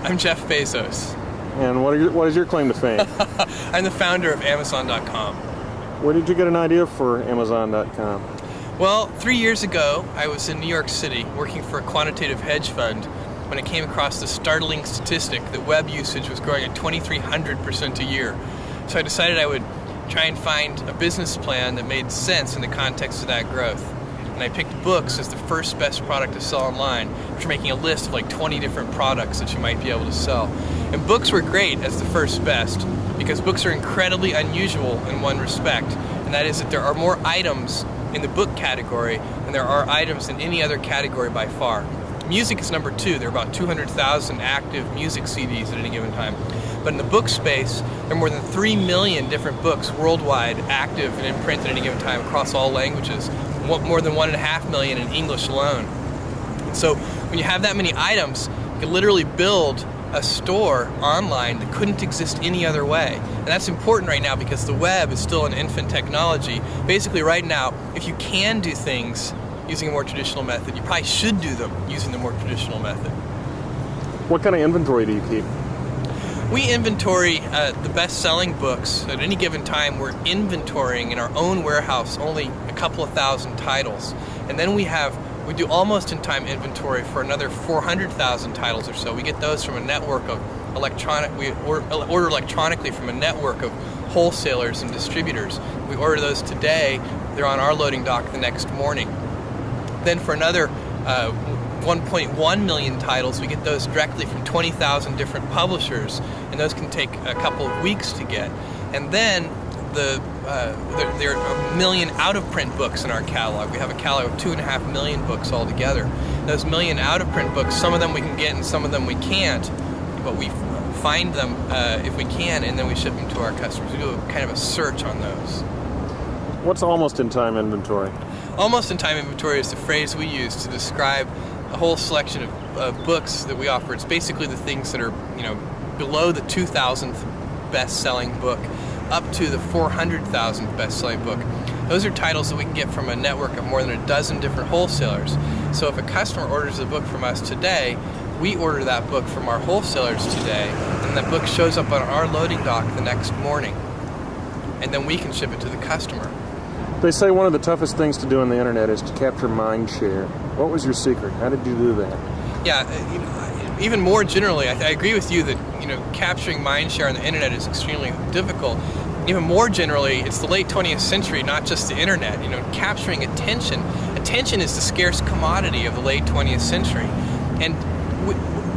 I'm Jeff Bezos. And what is your claim to fame? I'm the founder of Amazon.com. Where did you get an idea for Amazon.com? Well, 3 years ago, I was in New York City working for a quantitative hedge fund when I came across the startling statistic that web usage was growing at 2,300% a year. So I decided I would try and find a business plan that made sense in the context of that growth. And I picked books as the first best product to sell online, which are making a list of like 20 different products that you might be able to sell. And books were great as the first best because books are incredibly unusual in one respect, and that is that there are more items in the book category than there are items in any other category by far. Music is number 2. There are about 200,000 active music CDs at any given time. But in the book space, there are more than 3 million different books worldwide active and in print at any given time across all languages. More than 1.5 million in English alone. So when you have that many items, you can literally build a store online that couldn't exist any other way. And that's important right now because the web is still an infant technology. Basically right now, if you can do things using a more traditional method, you probably should do them using the more traditional method. What kind of inventory do you keep? We inventory the best-selling books. At any given time, we're inventorying in our own warehouse only a couple of thousand titles. And then we do almost in-time inventory for another 400,000 titles or so. We get those from a network of we order electronically from a network of wholesalers and distributors. We order those today, they're on our loading dock the next morning. Then for another 1.1 million titles, we get those directly from 20,000 different publishers, and those can take a couple of weeks to get. And then there are 1 million out-of-print books in our catalog. We have a catalog of 2.5 million books altogether. Those 1 million out-of-print books, some of them we can get and some of them we can't, but we find them if we can, and then we ship them to our customers. We do kind of a search on those. What's almost-in-time inventory? Almost-in-time inventory is the phrase we use to describe a whole selection of books that we offer. It's basically the things that are, below the 2,000th best-selling book up to the 400,000th best-selling book. Those are titles that we can get from a network of more than a dozen different wholesalers. So if a customer orders a book from us today, we order that book from our wholesalers today, and that book shows up on our loading dock the next morning, and then we can ship it to the customer. They say one of the toughest things to do on the internet is to capture mind share. What was your secret? How did you do that? Yeah, even more generally, I agree with you that capturing mind share on the internet is extremely difficult. Even more generally, it's the late 20th century, not just the internet. Capturing attention. Attention is the scarce commodity of the late 20th century. And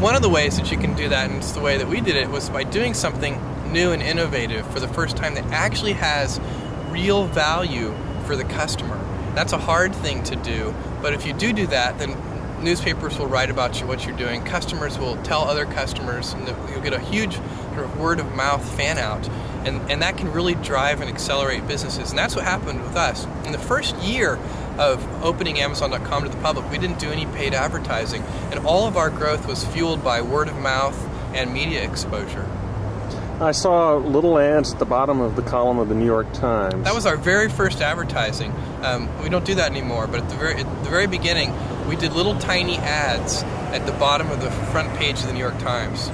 one of the ways that you can do that, and it's the way that we did it, was by doing something new and innovative for the first time that actually has real value for the customer. That's a hard thing to do, but if you do that, then newspapers will write about what you're doing, customers will tell other customers, and you'll get a huge sort of word-of-mouth fan-out, and that can really drive and accelerate businesses, and that's what happened with us. In the first year of opening Amazon.com to the public, we didn't do any paid advertising, and all of our growth was fueled by word-of-mouth and media exposure. I saw little ads at the bottom of the column of the New York Times. That was our very first advertising. We don't do that anymore, but at the very beginning, we did little tiny ads at the bottom of the front page of the New York Times.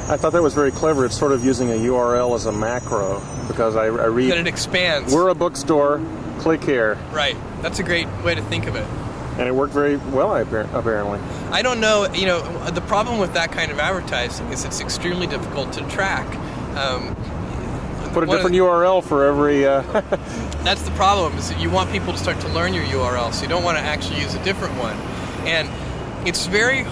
I thought that was very clever. It's sort of using a URL as a macro, because I read that it expands. We're a bookstore, click here. Right. That's a great way to think of it. And it worked very well, apparently. I don't know, the problem with that kind of advertising is it's extremely difficult to track. Put a different URL for every... That's the problem, is that you want people to start to learn your URL, so you don't want to actually use a different one. And it's very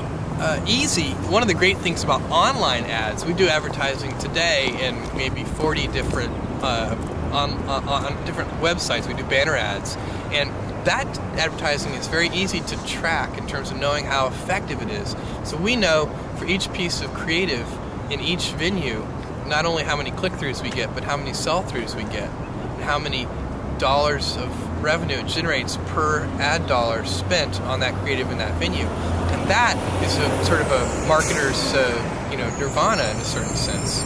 easy. One of the great things about online ads, we do advertising today in maybe 40 different, on different websites. We do banner ads. And that advertising is very easy to track in terms of knowing how effective it is. So we know for each piece of creative in each venue, not only how many click-throughs we get, but how many sell-throughs we get, and how many dollars of revenue it generates per ad dollar spent on that creative in that venue. And that is a sort of a marketer's nirvana in a certain sense.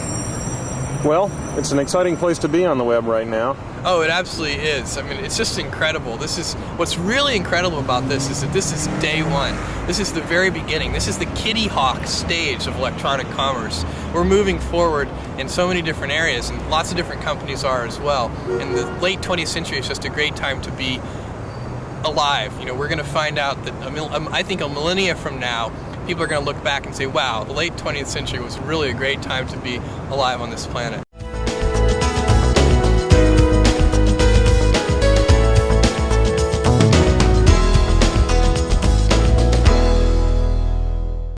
Well, it's an exciting place to be on the web right now. Oh, it absolutely is. I mean, it's just incredible. This is what's really incredible about this is that this is day one. This is the very beginning. This is the Kitty Hawk stage of electronic commerce. We're moving forward in so many different areas, and lots of different companies are as well. And the late 20th century is just a great time to be alive. You know, we're going to find out that I think a millennia from now, people are going to look back and say, wow, the late 20th century was really a great time to be alive on this planet.